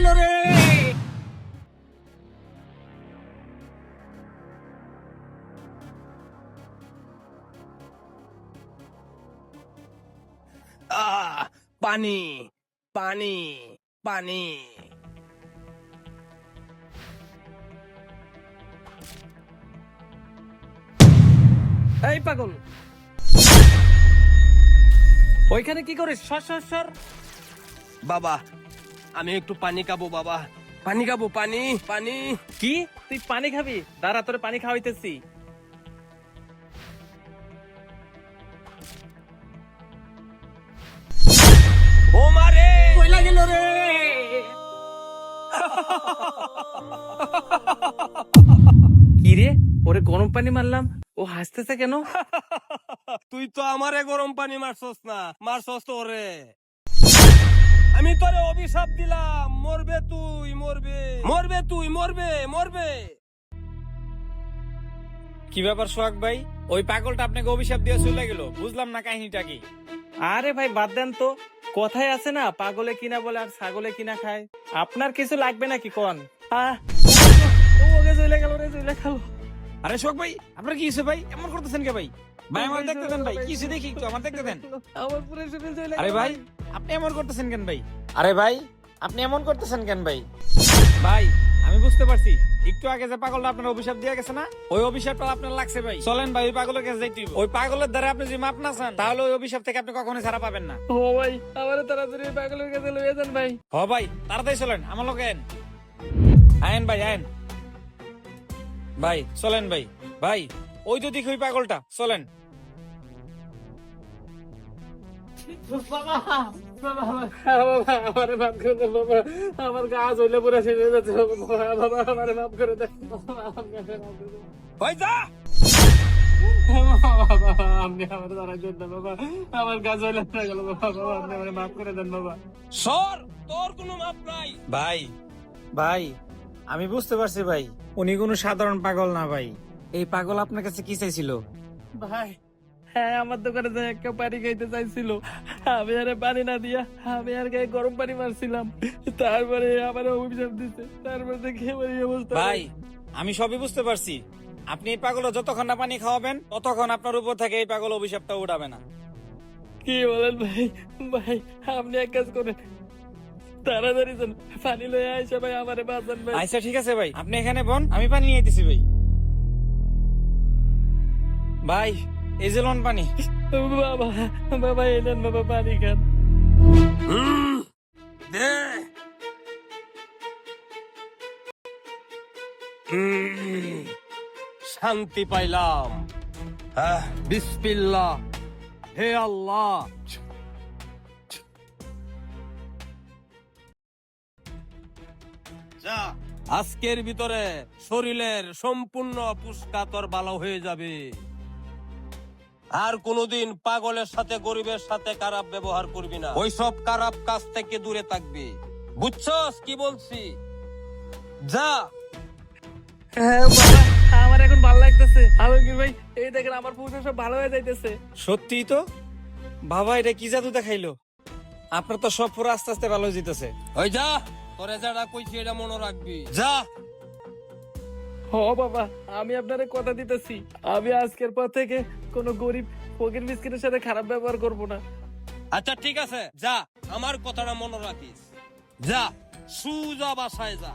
গেল রে। পানি পানি পানি। এই পাগল, ওইখানে কি করিস? সর সর সর। বাবা, আমি একটু পানি খাবো বাবা, পানি খাবো, পানি পানি। কি তুই পানি খাবি? দাঁড়া, তোরে পানি খাওয়াইতেছি। ও মারে কইলা গেল রে। কি রে, ওরে গরম পানি মারলাম, ও হাসতেছে কেন? তুই তো আমারে গরম পানি মারছস না, মারছস তো ওরে। আমি তোরে অভিশাপ দিলাম, মরবে তুই, মরবে মরবে তুই, মরবে মরবে। কি ব্যাপার সোহাগ ভাই, ওই পাগলটা আপনাকে অভিশাপ দিয়ে চলে গেল, বুঝলাম না কাহিনীটা কি। আরে ভাই বাদ দেন তো, কথায় আছে না, পাগলে কিনা বলে আর ছাগলে কিনা খায়। আপনার কিছু লাগবে নাকি কন? ও ওকে চলে গেল রে, চলে গেল। আরে সোহাগ ভাই, আপনার কি হয়েছে ভাই? এমন করতেছেন কে ভাই? ভাই আমার দেখতে দেন ভাই, কিছু দেখি একটু, আমার দেখতে দেন। আমার পুরো শরীর চলে আরে গেল ভাই, আপনি এমন করতেছেন কেন ভাই? আরে ভাই, আপনি এমন করতেছেন কেন ভাই? ভাই আমি বুঝতে পারছি, একটু আগে যে পাগলটা আপনার অভিশাপ দিয়ে গেছে না, ওই অভিশাপটা আপনার লাগছে ভাই। চলেন ভাই, ওই পাগলের কাছে যাইতে হইব। ওই পাগলের দ্বারা আপনি যদি মাপ না চান, তাহলে ওই অভিশাপ থেকে আপনি কখনোই ছাড়া পাবেন না। ও ভাই, আমার তাড়াতাড়ি পাগলের কাছে লয়ে যান ভাই। হ ভাই, তাড়াতাড়ি চলেন, আমার লোক আয়েন। আয়েন ভাই, আয়েন ভাই, চলেন ভাই। ভাই ওই তো দেখি ওই পাগলটা, চলেন। আমারে মাফ করে দেন বাবা, আমার গা জ্বলে পুরো শেষ হয়ে যাচ্ছে বাবা, আমারে মাফ করে দেন। ওই যা। আপনি আমার দ্বারা দেন না বাবা, আমার গা জ্বলে গেল বাবা, আপনি আমারে মাফ করে দেন বাবা। সর, তোর কোনো মাপ নাই। ভাই ভাই, আমি বুঝতে পারছি ভাই, উনি কোনো সাধারণ পাগল না ভাই। এই পাগল আপনার কাছে কি চাইছিল? ভাই, হ্যাঁ আমার দোকানে যে একটা পানি খাইতে চাইছিল, আমি আরে পানি না দিয়া আমি আর গায়ে গরম পানি মারছিলাম, তারপরে আমার অভিশাপ দিতে, তারপরে দেখে আমার এই অবস্থা। ভাই আমি সবই বুঝতে পারছি, আপনি এই পাগল যতক্ষণ না পানি খাওয়াবেন, ততক্ষণ আপনার উপর থেকে এই পাগল অভিশাপটা উঠাবে না। কি বলেন ভাই? ভাই আপনি এক কাজ করেন, তাড়াতাড়ি যান, পানি লয়ে আইসা ভাই আমারে বাঁচান ভাই। আচ্ছা ঠিক আছে ভাই, আপনি এখানে বন, আমি পানি নিয়ে দিছি ভাই। ভাই এই যে লন পানি। বাবা, বাবা এলেন বাবা, পানি খান। দে। শান্তি পাইলাম। বিসমিল্লাহ, হে আল্লাহ। যা, আজকের ভিতরে শরীরের সম্পূর্ণ পুষ্টা তোর ভালো হয়ে যাবে। আর কোনোদিন পাগলের সাথে, গরিবের সাথে খারাপ ব্যবহার করবি না, ওইসব খারাপ কাজ থেকে দূরে থাকবি। বুঝছস কি বলছি? যা। হ্যাঁ বাবা, আমার এখন ভালো লাগতেছে। আলমগীর ভাই, এই দেখেন আমার পুজো সব ভালো হয়ে যাইতেছে। সত্যি তো বাবা, এটা কি জাদু দেখাইলো? আপনার তো সব পুরো আস্তে আস্তে ভালো হয়ে যেতেছে। ওই যা, তোরে যারা কইছি এটা মনে রাখবি। যা। হ বাবা, আমি আপনারে কথা দিতেছি, আমি আজকের পর থেকে কোনো গরিব ফকির মিসকিনের সাথে খারাপ ব্যবহার করব না। আচ্ছা ঠিক আছে, যা, আমার কথাটা মনে রাখিস। যা, সুজা বাসায় যা।